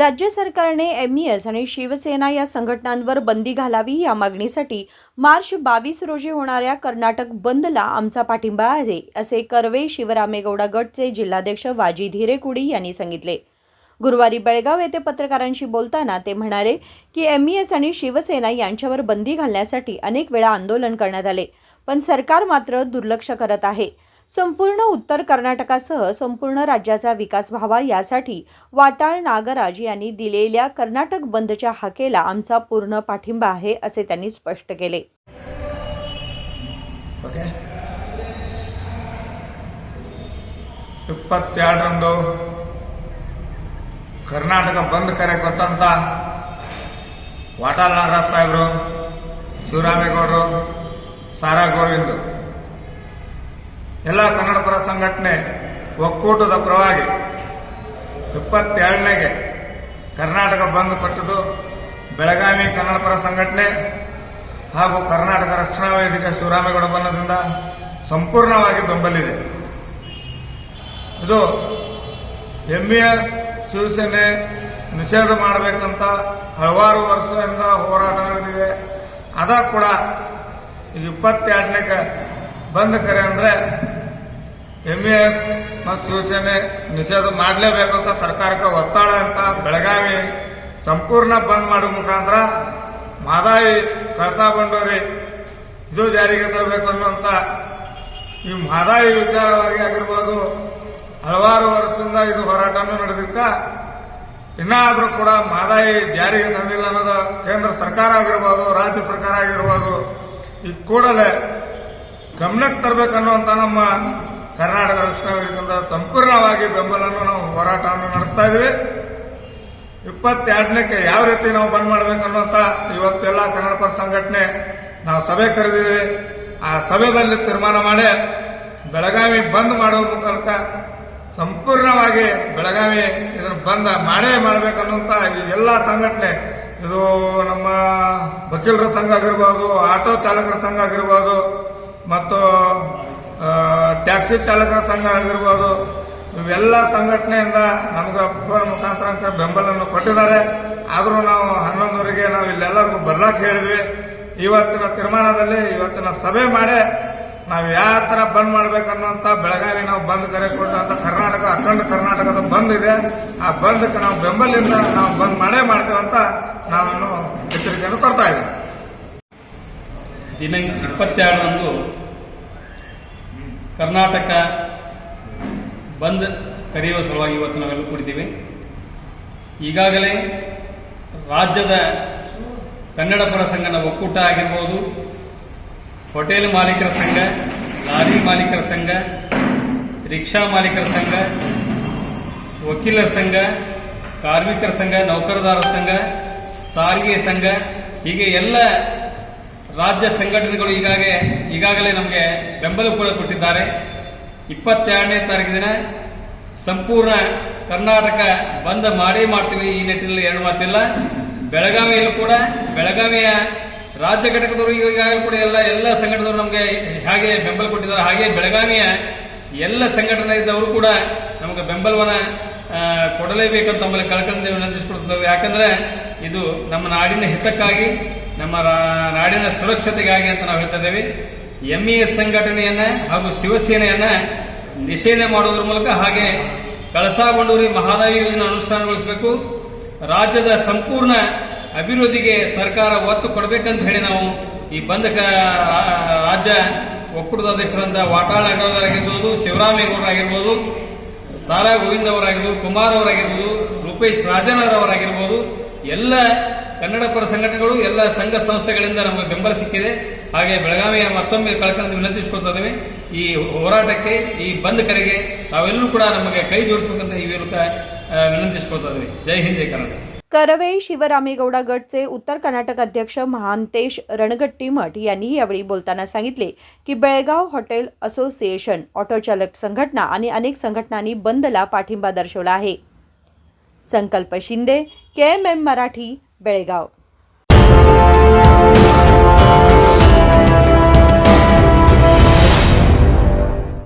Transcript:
राज्य सरकारने एमईएस आणि शिवसेना या संघटनांवर बंदी घालावी या मागणीसाठी मार्च 22 रोजी होणाऱ्या कर्नाटक बंदला आमचा पाठिंबा आहे, असे कर्वे शिवरामेगौडा गटचे जिल्हाध्यक्ष वाजीद हिरेकुडी यांनी सांगितले। गुरुवारी बेळगाव येथे पत्रकारांशी बोलताना ते म्हणाले की एमईएस आणि शिवसेना यांच्यावर बंदी घालण्यासाठी अनेक वेळा आंदोलन करण्यात आले, पण सरकार मात्र दुर्लक्ष करत आहे। संपूर्ण उत्तर कर्नाटकासह संपूर्ण राज्याचा विकास व्हावा यासाठी वाटाळ नागराज यांनी दिलेल्या कर्नाटक बंदच्या हाकेला आमचा पूर्ण पाठिंबा आहे, असे त्यांनी स्पष्ट केले। कर्नाटक बंद करे ಕೊಟ್ಟಂತ ವಾಟಾಳ ನಾಗರಾಜ್ ಸಾಹೇಬರು, ಶಿವರಾಮೇಗೌಡರು, ಸಾರಾ ಗೋವಿಂದ್ ಎಲ್ಲ ಕನ್ನಡ ಪರ ಸಂಘಟನೆ ಒಕ್ಕೂಟದ ಪರವಾಗಿ 27ನೇಗೆ ಕರ್ನಾಟಕ ಬಂದ್ ಕೊಟ್ಟದ್ದು ಬೆಳಗಾವಿ ಕನ್ನಡ ಪರ ಸಂಘಟನೆ ಹಾಗೂ ಕರ್ನಾಟಕ ರಕ್ಷಣಾ ವೇದಿಕೆ ಶಿವರಾಮೇಗೌಡ ಬನ್ನದಿಂದ ಸಂಪೂರ್ಣವಾಗಿ ಬೆಂಬಲಿದೆ। ಇದು ಎಮ್ಮೆಎಸ್ ಶಿವಸೇನೆ ನಿಷೇಧ ಮಾಡಬೇಕಂತ ಹಲವಾರು ವರ್ಷದಿಂದ ಹೋರಾಟ ನಡೆದಿದೆ। ಅದ ಕೂಡ ಈಗ 22ನೇಗೆ ಬಂದ್ ಕರೆ ಅಂದ್ರೆ ಎಮ್ಮೆಎಸ್ ಮತ್ತು ಶಿವಸೇನೆ ನಿಷೇಧ ಮಾಡಲೇಬೇಕಂತ ಸರ್ಕಾರಕ್ಕೆ ಒತ್ತಡ ಅಂತ ಬೆಳಗಾವಿ ಸಂಪೂರ್ಣ ಬಂದ್ ಮಾಡುವ ಮುಖಾಂತರ ಮಾದಾಯಿ ಕಳಸಾ ಬಂಡೂರಿ ಇದು ಜಾರಿಗೆ ತರಬೇಕು ಅನ್ನುವಂತ ಈ ಮಾದಾಯಿ ವಿಚಾರವಾಗಿ ಆಗಿರ್ಬೋದು, ಹಲವಾರು ವರ್ಷದಿಂದ ಇದು ಹೋರಾಟನೂ ನಡೆದಿದ್ದ ಇನ್ನಾದರೂ ಕೂಡ ಮಾದಾಯಿ ಜಾರಿಗೆ ತಂದಿಲ್ಲ ಅನ್ನೋದು ಕೇಂದ್ರ ಸರ್ಕಾರ ಆಗಿರ್ಬೋದು, ರಾಜ್ಯ ಸರ್ಕಾರ ಆಗಿರ್ಬೋದು ಈ ಕೂಡಲೇ ಗಮನಕ್ಕೆ ತರಬೇಕನ್ನುವಂತ ನಮ್ಮ ಕರ್ನಾಟಕ ರಕ್ಷಣಾ ವೇದಿಕೆಯಿಂದ ಸಂಪೂರ್ಣವಾಗಿ ಬೆಂಬಲವನ್ನು ನಾವು ಹೋರಾಟವನ್ನು ನಡೆಸ್ತಾ ಇದ್ವಿ। 22ನೇಗೆ ಯಾವ ರೀತಿ ನಾವು ಬಂದ್ ಮಾಡಬೇಕನ್ನುವಂತ ಇವತ್ತೆಲ್ಲ ಕನ್ನಡ ಪರ ಸಂಘಟನೆ ನಾವು ಸಭೆ ಕರೆದಿದ್ವಿ। ಆ ಸಭೆಯಲ್ಲಿ ತೀರ್ಮಾನ ಮಾಡಿ ಬೆಳಗಾವಿ ಬಂದ್ ಮಾಡುವ ಮೂಲಕ ಸಂಪೂರ್ಣವಾಗಿ ಬೆಳಗಾವಿ ಇದನ್ನು ಬಂದ್ ಮಾಡಬೇಕನ್ನುವಂತ ಎಲ್ಲ ಸಂಘಟನೆ, ಇದು ನಮ್ಮ ವಕೀಲರ ಸಂಘ ಆಗಿರ್ಬೋದು, ಆಟೋ ಚಾಲಕರ ಸಂಘ ಆಗಿರ್ಬೋದು ಮತ್ತು ಟ್ಯಾಕ್ಸಿ ಚಾಲಕರ ಸಂಘ ಆಗಿರ್ಬೋದು, ಇವೆಲ್ಲ ಸಂಘಟನೆಯಿಂದ ನಮಗೆ ಫೋನ್ ಮುಖಾಂತರ ಬೆಂಬಲವನ್ನು ಕೊಟ್ಟಿದ್ದಾರೆ। ಆದರೂ ನಾವು 11ವರೆಗೆ ನಾವು ಇಲ್ಲೆಲ್ಲರಿಗೂ ಬರ್ಲಾಕ್ ಹೇಳಿದ್ವಿ। ಇವತ್ತಿನ ತೀರ್ಮಾನದಲ್ಲಿ ಇವತ್ತಿನ ಸಭೆ ಮಾಡಿ ನಾವು ಯಾವ ತರ ಬಂದ್ ಮಾಡ್ಬೇಕನ್ನುವಂತ ಬೆಳಗಾವಿ ನಾವು ಬಂದ್ ಕರೆ ಕೊಟ್ಟಂತ ಕರ್ನಾಟಕ ಅಖಂಡ ಕರ್ನಾಟಕದ ಬಂದ್ ಇದೆ, ಆ ಬಂದ್ಗೆ ನಾವು ಬೆಂಬಲಿಂದ ನಾವು ಬಂದ್ ಮಾಡ್ತೇವಂತ ನಾನು ಎಚ್ಚರಿಕೆಯನ್ನು ಕೊಡ್ತಾ ಇದ್ದೀವಿ। ದಿನಾಂಕ 22ರಂದು ಕರ್ನಾಟಕ ಬಂದ್ ಕರೆಯುವ ಸಲುವಾಗಿ ಇವತ್ತು ನಾವೆಲ್ಲ ಕೂಡಿದ್ದೀವಿ। ಈಗಾಗಲೇ ರಾಜ್ಯದ ಕನ್ನಡ ಪರ ಸಂಘದ ಒಕ್ಕೂಟ ಆಗಿರಬಹುದು, ಹೋಟೆಲ್ ಮಾಲೀಕರ ಸಂಘ, ಲಾರಿ ಮಾಲೀಕರ ಸಂಘ, ರಿಕ್ಷಾ ಮಾಲೀಕರ ಸಂಘ, ವಕೀಲರ ಸಂಘ, ಕಾರ್ಮಿಕರ ಸಂಘ, ನೌಕರದಾರರ ಸಂಘ, ಸಾರಿಗೆ ಸಂಘ, ಹೀಗೆ ಎಲ್ಲ ರಾಜ್ಯ ಸಂಘಟನೆಗಳು ಈಗಾಗಲೇ ನಮಗೆ ಬೆಂಬಲ ಕೂಡ ಕೊಟ್ಟಿದ್ದಾರೆ। 22ನೇ ತಾರೀಕು ದಿನ ಸಂಪೂರ್ಣ ಕರ್ನಾಟಕ ಬಂದ್ ಮಾಡ್ತೀವಿ। ಈ ನಿಟ್ಟಿನಲ್ಲಿ ಎರಡು ಮಾತಿಲ್ಲ। ಬೆಳಗಾವಿಯಲ್ಲೂ ಕೂಡ ಬೆಳಗಾವಿಯ ರಾಜ್ಯ ಘಟಕದವರು ಈಗಾಗಲೇ ಕೂಡ ಎಲ್ಲ ಸಂಘಟನೆಗಳು ನಮಗೆ ಹಾಗೆ ಬೆಂಬಲ ಕೊಟ್ಟಿದ್ದಾರೆ, ಹಾಗೆ ಬೆಳಗಾವಿಯ ಎಲ್ಲ ಸಂಘಟನೆ ಇದ್ದವರು ಕೂಡ ನಮಗೆ ಬೆಂಬಲವನ್ನ ಕೊಡಲೇಬೇಕಂತ ನಮ್ಮಲ್ಲಿ ಕಳಕಳಿಯಿಂದ ವಿನಂತಿಸಿಕೊಳ್ತೇವೆ। ಯಾಕಂದ್ರೆ ಇದು ನಮ್ಮ ನಾಡಿನ ಹಿತಕ್ಕಾಗಿ, ನಮ್ಮ ನಾಡಿನ ಸುರಕ್ಷತೆಗಾಗಿ ಅಂತ ನಾವು ಹೇಳ್ತಾ ಇದ್ದೇವೆ। ಎಂಇಎಸ್ ಸಂಘಟನೆಯನ್ನ ಹಾಗೂ ಶಿವಸೇನೆಯನ್ನ ನಿಷೇಧ ಮಾಡುವುದರ ಮೂಲಕ ಹಾಗೆ ಕಳಸಾ ಬಂಡೂರಿ ಮಹದಾಯಿ ಯೋಜನೆ ಅನುಷ್ಠಾನಗೊಳಿಸಬೇಕು, ರಾಜ್ಯದ ಸಂಪೂರ್ಣ ಅಭಿವೃದ್ಧಿಗೆ ಸರ್ಕಾರ ಒತ್ತು ಕೊಡಬೇಕಂತ ಹೇಳಿ ನಾವು ಈ ಬಂದ್ ರಾಜ್ಯ ಒಕ್ಕೂಟದ ಅಧ್ಯಕ್ಷರಾದ ವಾಟಾಳ ನಾಗರಾಜರಾಗಿರ್ಬೋದು, ಶಿವರಾಮೇಗೌಡರಾಗಿರ್ಬೋದು, ಸಾರಾ ಗೋವಿಂದ್ ಅವರಾಗಿರ್ಬೋದು, ಕುಮಾರ್ ಅವರಾಗಿರ್ಬೋದು, ರೂಪೇಶ್ ರಾಜನವರಾಗಿರ್ಬೋದು, ಎಲ್ಲ ಕನ್ನಡ ಪರ ಸಂಘಟನೆಗಳು ಎಲ್ಲ ಸಂಘ ಸಂಸ್ಥೆಗಳಿಂದ ನಮಗೆ ಬೆಂಬಲ ಸಿಕ್ಕಿದೆ। ಹಾಗೆ ಬೆಳಗಾವಿಯ ಮತ್ತೊಮ್ಮೆ ಕಳಕಳಿಯಿಂದ ವಿನಂತಿಸಿಕೊಳ್ತಾ ಇದ್ದೇವೆ, ಈ ಹೋರಾಟಕ್ಕೆ, ಈ ಬಂದ್ ಕರೆಗೆ ತಾವೆಲ್ಲರೂ ಕೂಡ ನಮಗೆ ಕೈ ಜೋಡಿಸಬೇಕಂತ ಈ ಮೂಲಕ विनंती जय हिंद जय कर्नाटक। कर्वे शिवरामेगौडा गटचे उत्तर कर्नाटक अध्यक्ष महांतेश रणगट्टीमठ यांनी यावेळी बोलताना सांगितले की बेळगाव हॉटेल असोसिएशन, ऑटो चालक संघटना आणि अनेक संघटनांनी बंदला पाठिंबा दर्शवला आहे। संकल्प शिंदे, KMM मराठी, बेळगाव।